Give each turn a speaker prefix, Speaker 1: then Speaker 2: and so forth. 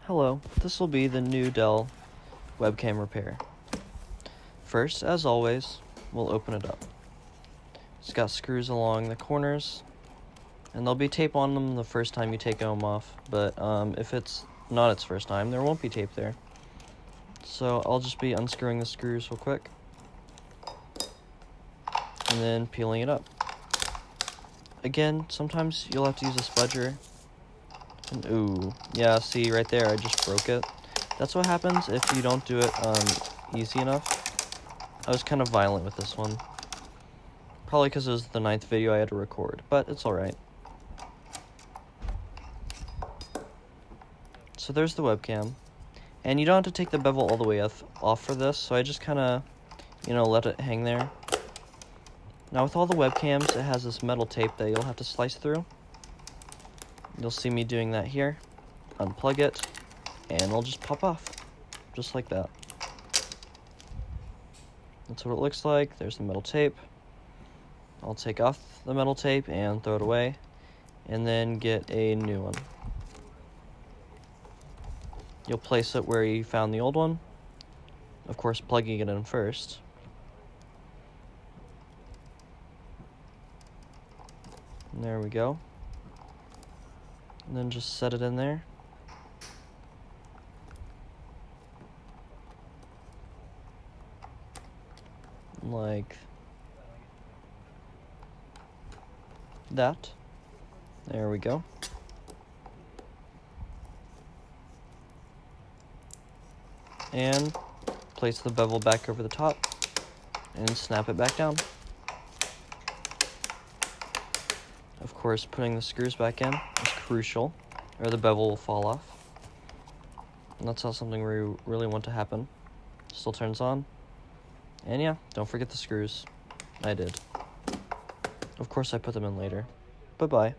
Speaker 1: Hello, this will be the new Dell webcam repair. First, as always, we'll open it up. It's got screws along the corners, and there'll be tape on them the first time you take them off, but if it's not its first time, there won't be tape there. So I'll just be unscrewing the screws real quick, and then peeling it up. Again, sometimes you'll have to use a spudger. And ooh, yeah, see right there, I just broke it. That's what happens if you don't do it easy enough. I was kind of violent with this one. Probably because it was the 9th video I had to record, but it's alright. So there's the webcam. And you don't have to take the bevel all the way off for this, so I just kind of, let it hang there. Now with all the webcams, it has this metal tape that you'll have to slice through. You'll see me doing that here. Unplug it, and it'll just pop off, just like that. That's what it looks like. There's the metal tape. I'll take off the metal tape and throw it away, and then get a new one. You'll place it where you found the old one, of course plugging it in first. And there we go. And then just set it in there. Like that. There we go. And place the bevel back over the top and snap it back down. Of course, putting the screws back in is crucial, or the bevel will fall off. And that's not something we really want to happen. Still turns on. And yeah, don't forget the screws. I did. Of course, I put them in later. Bye-bye.